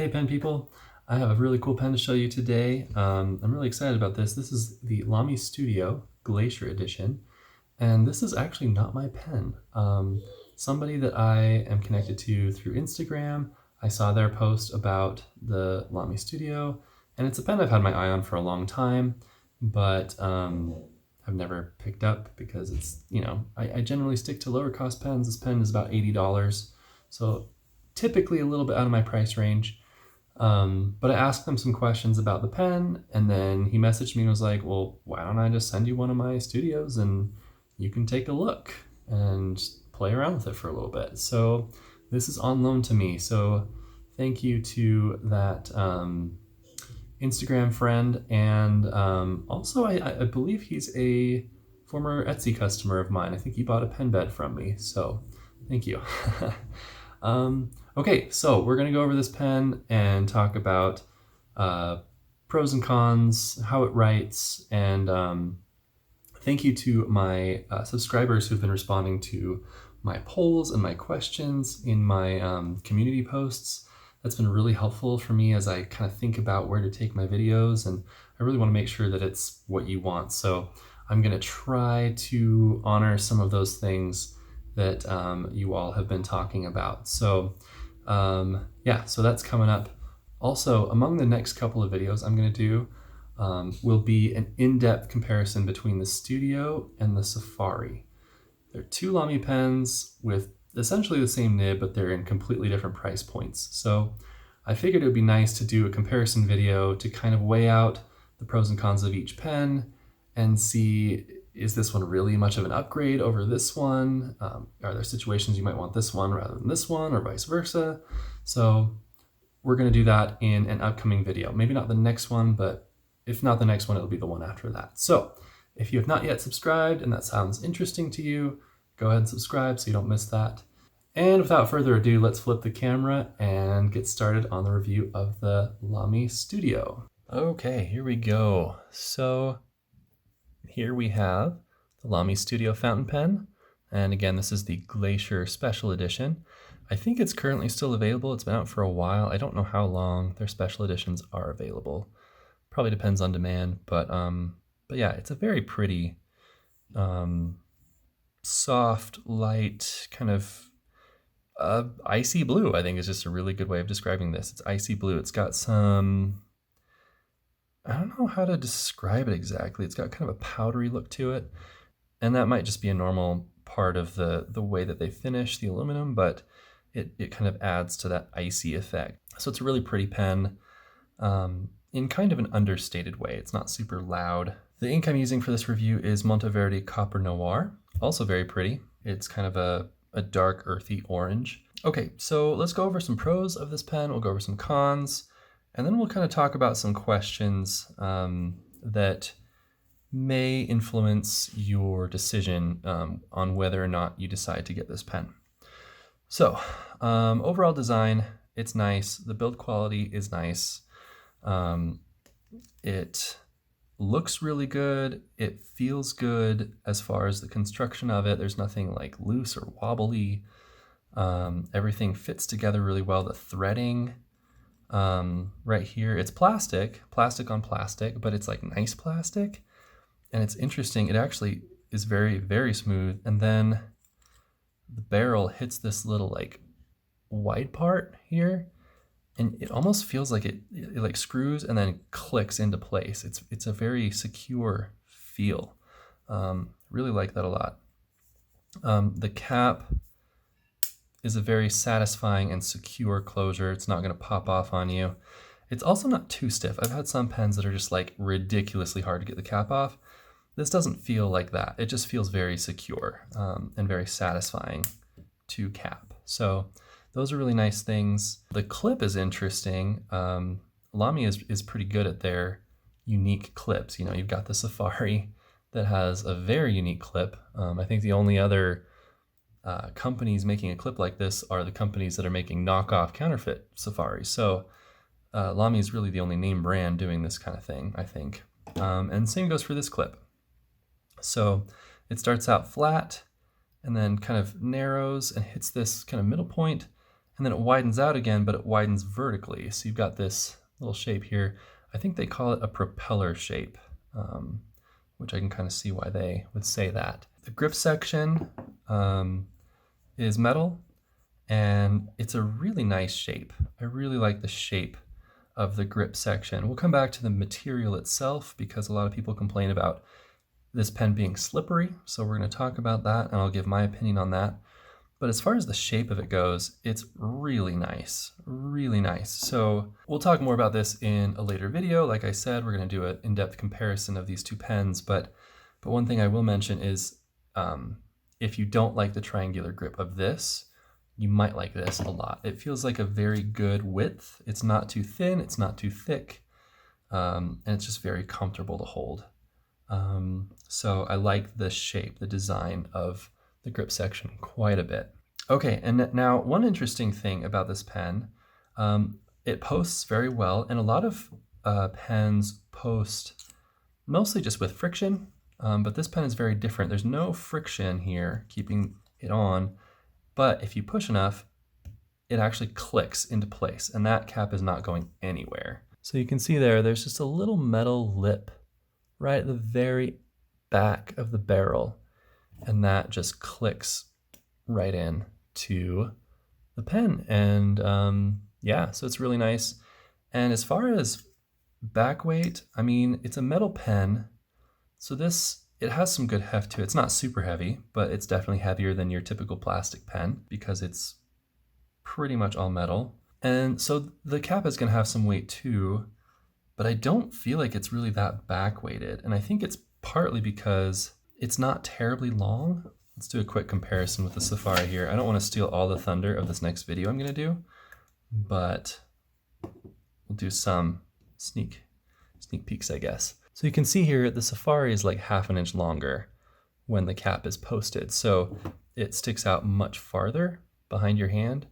Hey pen people, I have a really cool pen to show you today. I'm really excited about this. This is the Lamy Studio Glacier Edition, and this is actually not my pen. Somebody that I am connected to through Instagram, I saw their post about the Lamy Studio, and it's a pen I've had my eye on for a long time, but I've never picked up because it's, I generally stick to lower cost pens. This pen is about $80, so typically a little bit out of my price range. But I asked him some questions about the pen, and then he messaged me and was like, well, why don't I just send you one of my studios and you can take a look and play around with it for a little bit. So this is on loan to me. So thank you to that Instagram friend. And also, I believe he's a former Etsy customer of mine. I think he bought a pen bed from me. So thank you. Okay, so we're gonna go over this pen and talk about pros and cons, how it writes, and thank you to my subscribers who've been responding to my polls and my questions in my community posts. That's been really helpful for me as I kind of think about where to take my videos, and I really want to make sure that it's what you want. So I'm gonna try to honor some of those things that you all have been talking about. So yeah, so that's coming up. Also, among the next couple of videos I'm going to do will be an in-depth comparison between the Studio and the Safari. They're two Lamy pens with essentially the same nib, but they're in completely different price points. So I figured it would be nice to do a comparison video to kind of weigh out the pros and cons of each pen and see, is this one really much of an upgrade over this one? Are there situations you might want this one rather than this one, or vice versa? So we're going to do that in an upcoming video. Maybe not the next one, but if not the next one, it'll be the one after that. So if you have not yet subscribed and that sounds interesting to you, go ahead and subscribe so you don't miss that. And without further ado, let's flip the camera and get started on the review of the Lamy Studio. Okay, here we go. So here we have the Lamy Studio Fountain Pen, and again, this is the Glacier Special Edition. I think it's currently still available. It's been out for a while. I don't know how long their special editions are available. Probably depends on demand, but yeah, it's a very pretty, soft, light, kind of icy blue. I think is just a really good way of describing this. It's icy blue. It's got some, I don't know how to describe it exactly. It's got kind of a powdery look to it, and that might just be a normal part of the way that they finish the aluminum, but it kind of adds to that icy effect. So it's a really pretty pen in kind of an understated way. It's not super loud. The ink I'm using for this review is Monteverde Copper Noir, also very pretty. It's kind of a dark earthy orange. Okay, so let's go over some pros of this pen. We'll go over some cons, and then we'll kind of talk about some questions that may influence your decision on whether or not you decide to get this pen. So overall design, it's nice. The build quality is nice. It looks really good. It feels good as far as the construction of it. There's nothing like loose or wobbly. Everything fits together really well. The threading, right here, it's plastic on plastic, but it's like nice plastic, and it's interesting. It actually is very, very smooth, and then the barrel hits this little like white part here, and it almost feels like it like screws and then clicks into place. It's a very secure feel. Really like that a lot. The cap is a very satisfying and secure closure. It's not going to pop off on you. It's also not too stiff. I've had some pens that are just like ridiculously hard to get the cap off. This doesn't feel like that. It just feels very secure and very satisfying to cap. So those are really nice things. The clip is interesting. Lamy is pretty good at their unique clips. You know, you've got the Safari that has a very unique clip. I think the only other companies making a clip like this are the companies that are making knockoff counterfeit Safaris. So Lamy is really the only name brand doing this kind of thing, I think. And same goes for this clip. So it starts out flat and then kind of narrows and hits this kind of middle point, and then it widens out again, but it widens vertically. So you've got this little shape here. I think they call it a propeller shape, which I can kind of see why they would say that. The grip section is metal, and it's a really nice shape. I really like the shape of the grip section. We'll come back to the material itself because a lot of people complain about this pen being slippery, so we're going to talk about that, and I'll give my opinion on that. But as far as the shape of it goes, it's really nice, really nice. So we'll talk more about this in a later video. Like I said, we're going to do an in-depth comparison of these two pens, but one thing I will mention is if you don't like the triangular grip of this, you might like this a lot. It feels like a very good width. It's not too thin, it's not too thick, and it's just very comfortable to hold. So I like the shape, the design of the grip section quite a bit. Okay, and now one interesting thing about this pen, it posts very well, and a lot of pens post mostly just with friction, but this pen is very different. There's no friction here keeping it on, but if you push enough, it actually clicks into place, and that cap is not going anywhere. So you can see there's just a little metal lip right at the very back of the barrel, and that just clicks right in to the pen. And yeah, so it's really nice. And as far as back weight, I mean, it's a metal pen, so it has some good heft to it. It's not super heavy, but it's definitely heavier than your typical plastic pen because it's pretty much all metal. And so the cap is going to have some weight too, but I don't feel like it's really that back weighted. And I think it's partly because it's not terribly long. Let's do a quick comparison with the Safari here. I don't want to steal all the thunder of this next video I'm going to do, but we'll do some sneak peeks, I guess. So you can see here the Safari is like ½ an inch longer when the cap is posted, so it sticks out much farther behind your hand.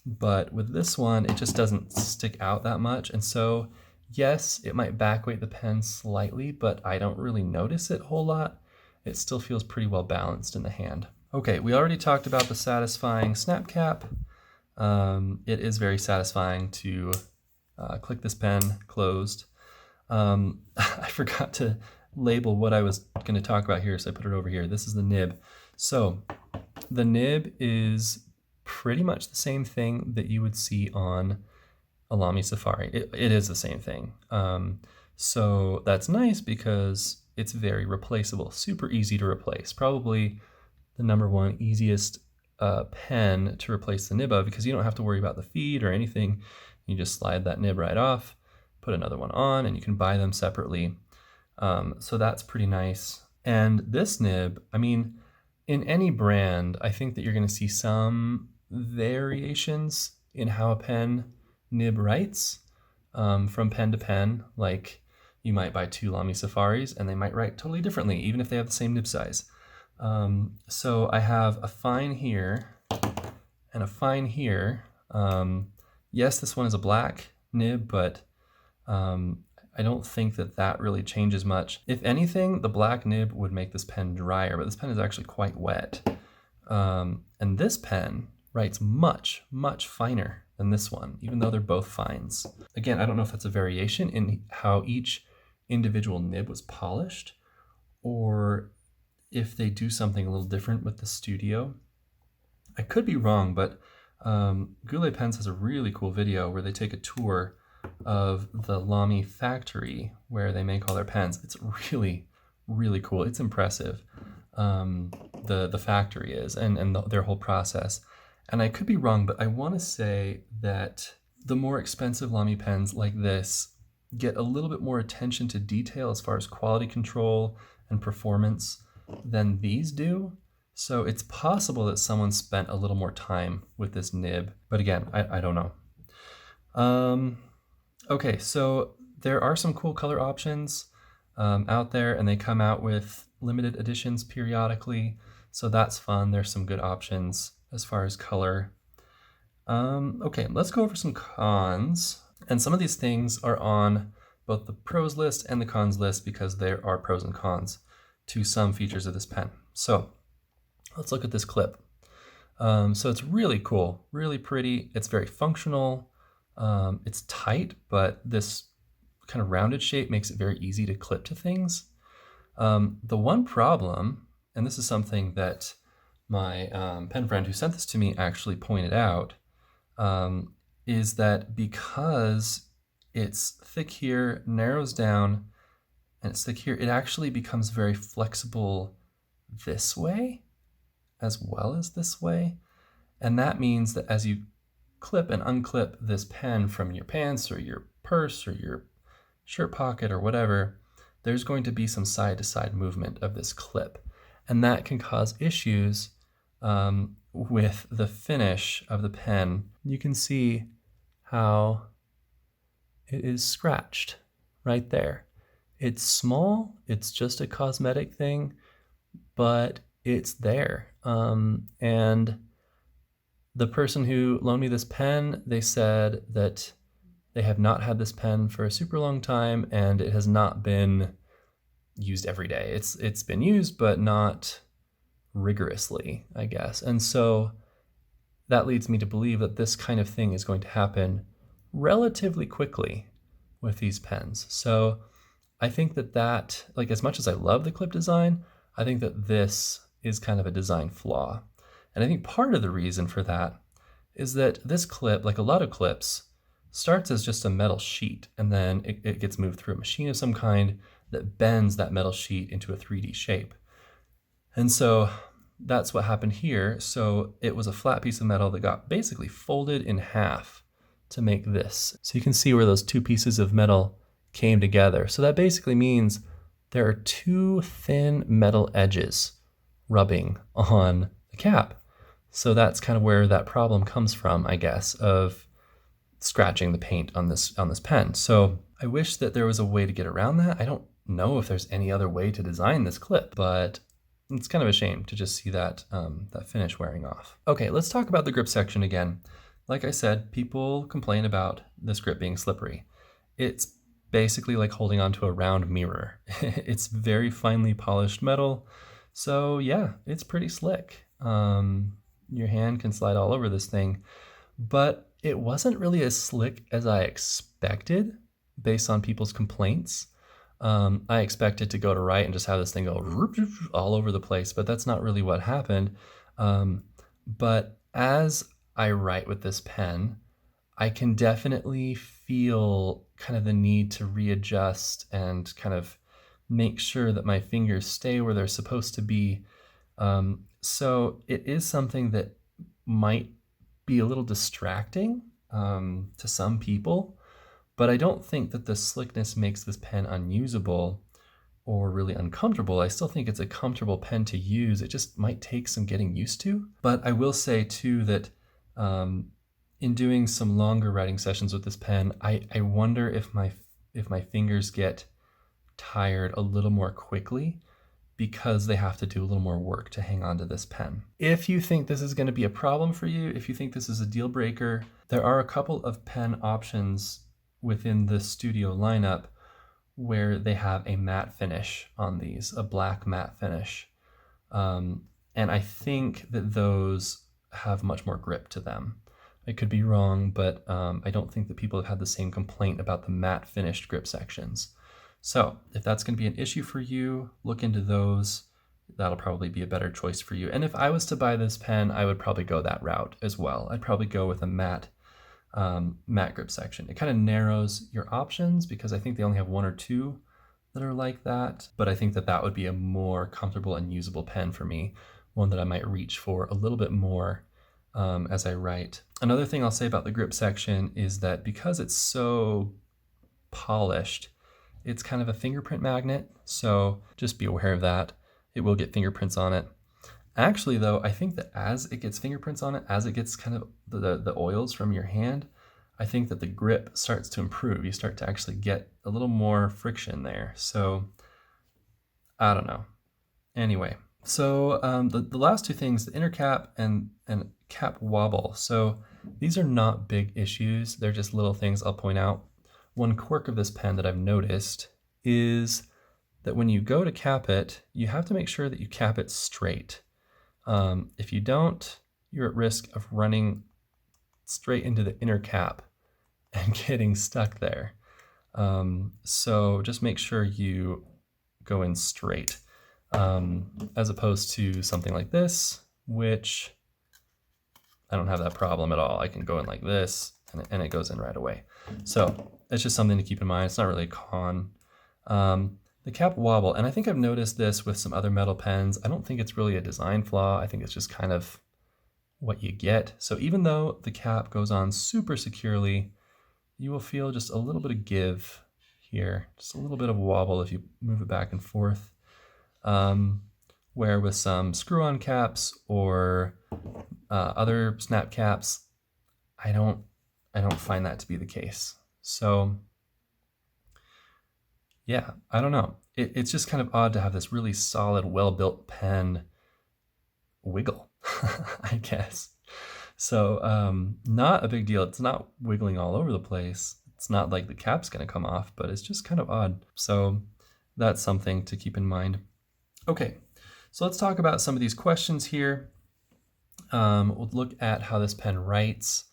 But with this one, it just doesn't stick out that much, and so yes, it might backweight the pen slightly, but I don't really notice it a whole lot. It still feels pretty well balanced in the hand. Okay, we already talked about the satisfying snap cap. It is very satisfying to click this pen closed. I forgot to label what I was going to talk about here, so I put it over here. This is the nib. So the nib is pretty much the same thing that you would see on a Lamy Safari. It is the same thing. So that's nice because it's very replaceable, super easy to replace. Probably the #1 easiest pen to replace the nib of, because you don't have to worry about the feed or anything. You just slide that nib right off, put another one on, and you can buy them separately. So that's pretty nice. And this nib, I mean, in any brand, I think that you're going to see some variations in how a pen nib writes from pen to pen. Like you might buy 2 Lamy Safaris and they might write totally differently, even if they have the same nib size. So I have a fine here and a fine here. Yes, this one is a black nib, but I don't think that really changes much. If anything, the black nib would make this pen drier, but this pen is actually quite wet. And this pen writes much, much finer than this one, even though they're both fines. Again, I don't know if that's a variation in how each individual nib was polished, or if they do something a little different with the studio. I could be wrong, but Goulet Pens has a really cool video where they take a tour of the Lamy factory where they make all their pens. It's really, really cool. It's impressive. The factory is, and their whole process. And I could be wrong, but I want to say that the more expensive Lamy pens like this get a little bit more attention to detail as far as quality control and performance than these do. So it's possible that someone spent a little more time with this nib, but again, I don't know. Okay, so there are some cool color options out there, and they come out with limited editions periodically, so that's fun. There's some good options as far as color. Okay, let's go over some cons. And some of these things are on both the pros list and the cons list because there are pros and cons to some features of this pen. So let's look at this clip. So it's really cool, really pretty. It's very functional. It's tight, but this kind of rounded shape makes it very easy to clip to things. The one problem, and this is something that my pen friend who sent this to me actually pointed out, is that because it's thick here, narrows down, and it's thick here, it actually becomes very flexible this way as well as this way. And that means that as you clip and unclip this pen from your pants or your purse or your shirt pocket or whatever, there's going to be some side-to-side movement of this clip. And that can cause issues with the finish of the pen. You can see how it is scratched right there. It's small, it's just a cosmetic thing, but it's there. And the person who loaned me this pen, they said that they have not had this pen for a super long time and it has not been used every day. It's been used, but not rigorously, I guess. And so that leads me to believe that this kind of thing is going to happen relatively quickly with these pens. So I think that, like, as much as I love the clip design, I think that this is kind of a design flaw. And I think part of the reason for that is that this clip, like a lot of clips, starts as just a metal sheet, and then it gets moved through a machine of some kind that bends that metal sheet into a 3D shape. And so that's what happened here. So it was a flat piece of metal that got basically folded in half to make this. So you can see where those two pieces of metal came together. So that basically means there are two thin metal edges rubbing on the cap. So that's kind of where that problem comes from, I guess, of scratching the paint on this pen. So I wish that there was a way to get around that. I don't know if there's any other way to design this clip, but it's kind of a shame to just see that, that finish wearing off. Okay, let's talk about the grip section again. Like I said, people complain about this grip being slippery. It's basically like holding onto a round mirror. It's very finely polished metal. So yeah, it's pretty slick. Your hand can slide all over this thing, but it wasn't really as slick as I expected based on people's complaints. I expected to go to write and just have this thing go all over the place, but that's not really what happened. But as I write with this pen, I can definitely feel kind of the need to readjust and kind of make sure that my fingers stay where they're supposed to be. So it is something that might be a little distracting to some people, but I don't think that the slickness makes this pen unusable or really uncomfortable. I still think it's a comfortable pen to use. It just might take some getting used to. But I will say too that in doing some longer writing sessions with this pen, I wonder if my fingers get tired a little more quickly because they have to do a little more work to hang on to this pen. If you think this is going to be a problem for you, if you think this is a deal breaker, there are a couple of pen options within the Studio lineup where they have a matte finish on these, a black matte finish. And I think that those have much more grip to them. I could be wrong, but I don't think that people have had the same complaint about the matte finished grip sections. So if that's going to be an issue for you, look into those. That'll probably be a better choice for you. And if I was to buy this pen, I would probably go that route as well. I'd probably go with a matte grip section. It kind of narrows your options because I think they only have one or two that are like that. But I think that that would be a more comfortable and usable pen for me, one that I might reach for a little bit more as I write. Another thing I'll say about the grip section is that because it's so polished, it's kind of a fingerprint magnet, so just be aware of that. It will get fingerprints on it. Actually though, I think that as it gets fingerprints on it, as it gets kind of the oils from your hand, I think that the grip starts to improve. You start to actually get a little more friction there. So I don't know. Anyway, so the last two things, the inner cap and cap wobble. So these are not big issues. They're just little things I'll point out. One quirk of this pen that I've noticed is that when you go to cap it, you have to make sure that you cap it straight. If you don't, you're at risk of running straight into the inner cap and getting stuck there. So just make sure you go in straight, as opposed to something like this, which I don't have that problem at all. I can go in like this and it goes in right away. So it's just something to keep in mind. It's not really a con. The cap wobble, and I think I've noticed this with some other metal pens. I don't think it's really a design flaw. I think it's just kind of what you get. So even though the cap goes on super securely, you will feel just a little bit of give here, just a little bit of wobble if you move it back and forth. Where with some screw-on caps or other snap caps, I don't find that to be the case. So yeah, I don't know. It's just kind of odd to have this really solid, well-built pen wiggle, I guess. So not a big deal. It's not wiggling all over the place. It's not like the cap's going to come off, but it's just kind of odd. So that's something to keep in mind. Okay, so let's talk about some of these questions here. We'll look at how this pen writes,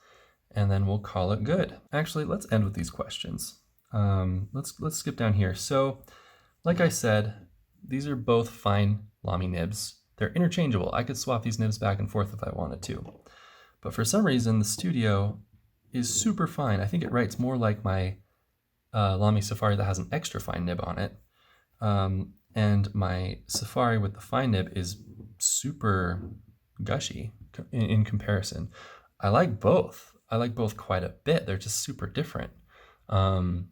and then we'll call it good. Actually, let's end with these questions. Let's skip down here. So, like I said, these are both fine Lamy nibs. They're interchangeable. I could swap these nibs back and forth if I wanted to. But for some reason, the Studio is super fine. I think it writes more like my Lamy Safari that has an extra fine nib on it. And my Safari with the fine nib is super gushy in comparison. I like both. I like both quite a bit. They're just super different.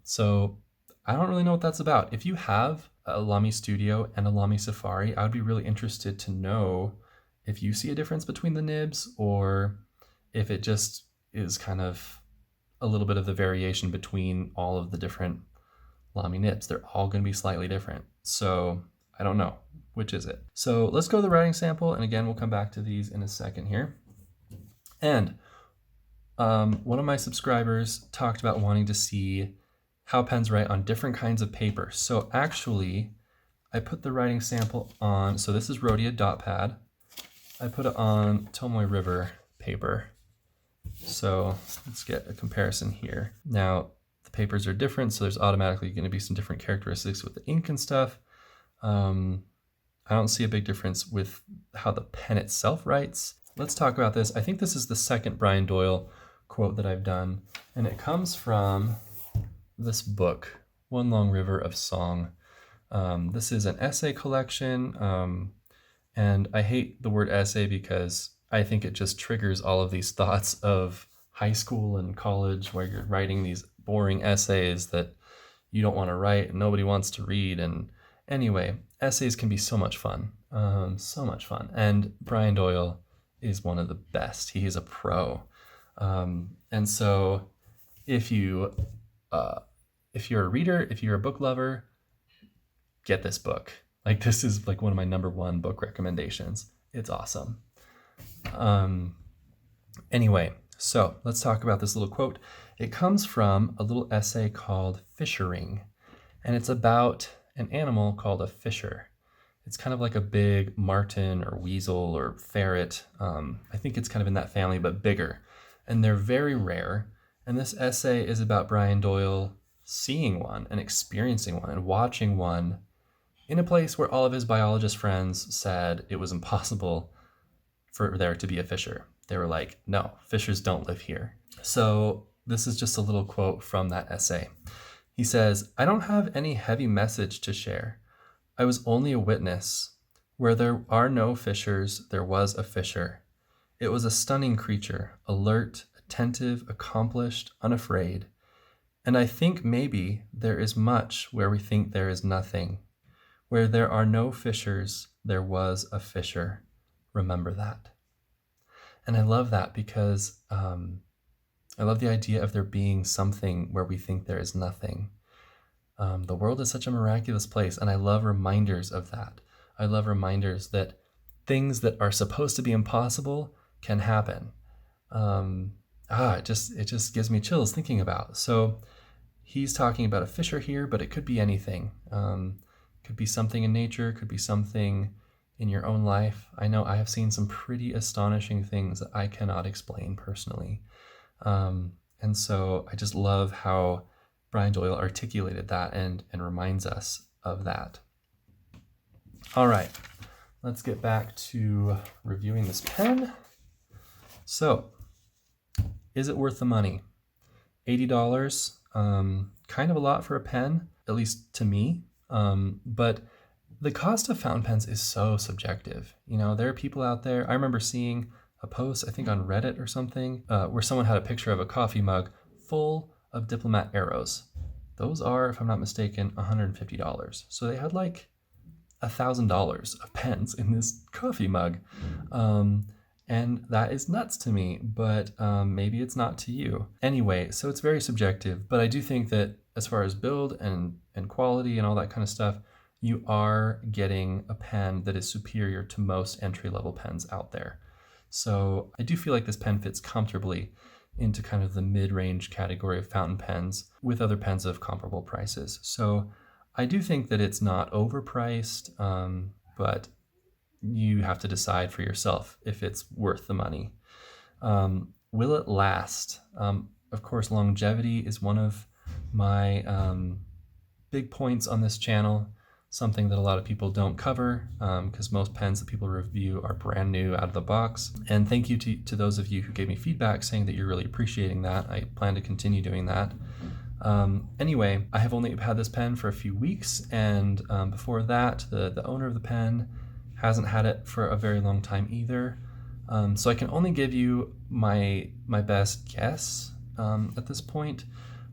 So I don't really know what that's about. If you have a Lamy Studio and a Lamy Safari, I would be really interested to know if you see a difference between the nibs, or if it just is kind of a little bit of the variation between all of the different Lamy nibs. They're all going to be slightly different. So I don't know. Which is it? So let's go to the writing sample. And again, we'll come back to these in a second here. And one of my subscribers talked about wanting to see how pens write on different kinds of paper. So actually, I put the writing sample on, so this is Rhodia dot pad. I put it on Tomoe River paper. So let's get a comparison here. Now, the papers are different, so there's automatically going to be some different characteristics with the ink and stuff. I don't see a big difference with how the pen itself writes. Let's talk about this. I think this is the second Brian Doyle quote that I've done, and it comes from this book, One Long River of Song. This is an essay collection, and I hate the word essay because I think it just triggers all of these thoughts of high school and college where you're writing these boring essays that you don't want to write and nobody wants to read. And anyway, essays can be so much fun, And Brian Doyle is one of the best. He is a pro. And so if you're a reader, if you're a book lover, get this book. Like, this is like one of my #1 book recommendations. It's awesome. Anyway, so let's talk about this little quote. It comes from a little essay called Fishering, and it's about an animal called a fisher. It's kind of like a big marten or weasel or ferret. I think it's kind of in that family, but bigger. And they're very rare. And this essay is about Brian Doyle seeing one and experiencing one and watching one in a place where all of his biologist friends said it was impossible for there to be a fisher. They were like, no, fishers don't live here. So this is just a little quote from that essay. He says, "I don't have any heavy message to share. I was only a witness. Where there are no fishers, there was a fisher. It was a stunning creature, alert, attentive, accomplished, unafraid. And I think maybe there is much where we think there is nothing. Where there are no fishers, there was a fisher. Remember that." And I love that because I love the idea of there being something where we think there is nothing. The world is such a miraculous place, and I love reminders of that. I love reminders that things that are supposed to be impossible can happen. It just gives me chills thinking about. So he's talking about a fisher here, but it could be anything. Could be something in nature, could be something in your own life. I know I have seen some pretty astonishing things that I cannot explain personally. And so I just love how Brian Doyle articulated that and reminds us of that. All right, let's get back to reviewing this pen. So, is it worth the money? $80, kind of a lot for a pen, at least to me. But the cost of fountain pens is so subjective. You know, there are people out there. I remember seeing a post, I think on Reddit or something, where someone had a picture of a coffee mug full of diplomat arrows. Those are, if I'm not mistaken, $150. So they had like $1,000 of pens in this coffee mug. And that is nuts to me, but maybe it's not to you. Anyway, so it's very subjective, but I do think that as far as build and quality and all that kind of stuff, you are getting a pen that is superior to most entry-level pens out there. So I do feel like this pen fits comfortably into kind of the mid-range category of fountain pens with other pens of comparable prices. So I do think that it's not overpriced, but you have to decide for yourself if it's worth the money. Will it last? Of course, longevity is one of my big points on this channel, something that a lot of people don't cover because most pens that people review are brand new out of the box. And thank you to those of you who gave me feedback saying that you're really appreciating that. I plan to continue doing that. Anyway, I have only had this pen for a few weeks, and before that, the owner of the pen hasn't had it for a very long time either. So I can only give you my best guess at this point,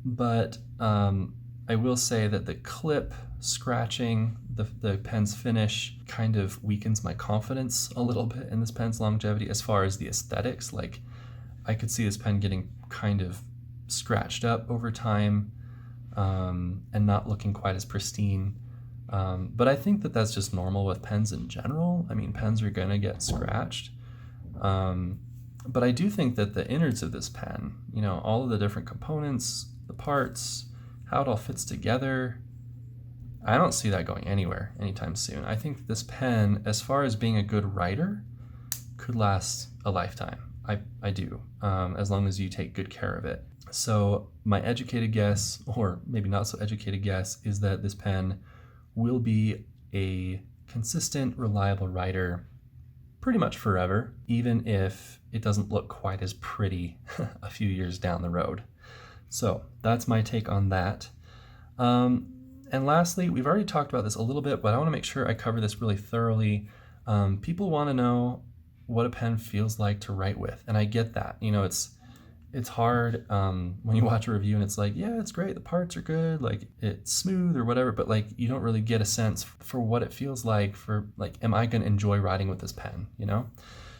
but I will say that the clip scratching, the pen's finish kind of weakens my confidence a little bit in this pen's longevity as far as the aesthetics. Like, I could see this pen getting kind of scratched up over time and not looking quite as pristine. But I think that that's just normal with pens in general. I mean, pens are gonna get scratched. But I do think that the innards of this pen, you know, all of the different components, the parts, how it all fits together, I don't see that going anywhere anytime soon. I think this pen, as far as being a good writer, could last a lifetime. I do, as long as you take good care of it. So my educated guess, or maybe not so educated guess, is that this pen will be a consistent, reliable writer pretty much forever, even if it doesn't look quite as pretty a few years down the road. So that's my take on that. And lastly, we've already talked about this a little bit, but I want to make sure I cover this really thoroughly. People want to know what a pen feels like to write with, and I get that. You know, it's hard when you watch a review and it's like, yeah, it's great, the parts are good, like it's smooth or whatever, but like you don't really get a sense for what it feels like, for like, am I going to enjoy writing with this pen, you know?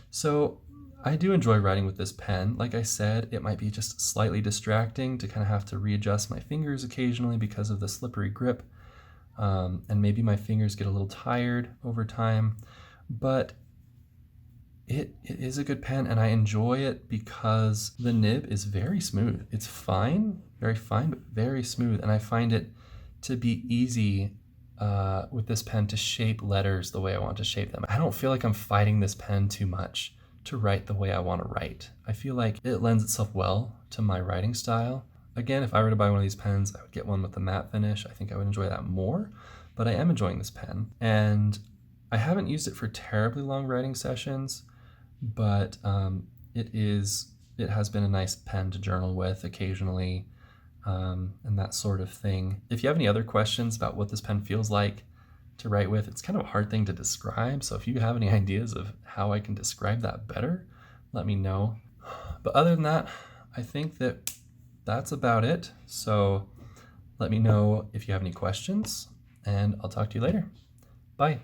So I do enjoy writing with this pen. Like I said, it might be just slightly distracting to kind of have to readjust my fingers occasionally because of the slippery grip, and maybe my fingers get a little tired over time, but it is a good pen, and I enjoy it because the nib is very smooth. It's fine, very fine, but very smooth, and I find it to be easy with this pen to shape letters the way I want to shape them. I don't feel like I'm fighting this pen too much to write the way I want to write. I feel like it lends itself well to my writing style. Again, if I were to buy one of these pens, I would get one with a matte finish. I think I would enjoy that more, but I am enjoying this pen. And I haven't used it for terribly long writing sessions, but it has been a nice pen to journal with occasionally, and that sort of thing. If you have any other questions about what this pen feels like to write with, it's kind of a hard thing to describe, so if you have any ideas of how I can describe that better, let me know. But other than that, I think that that's about it. So let me know if you have any questions, and I'll talk to you later. Bye.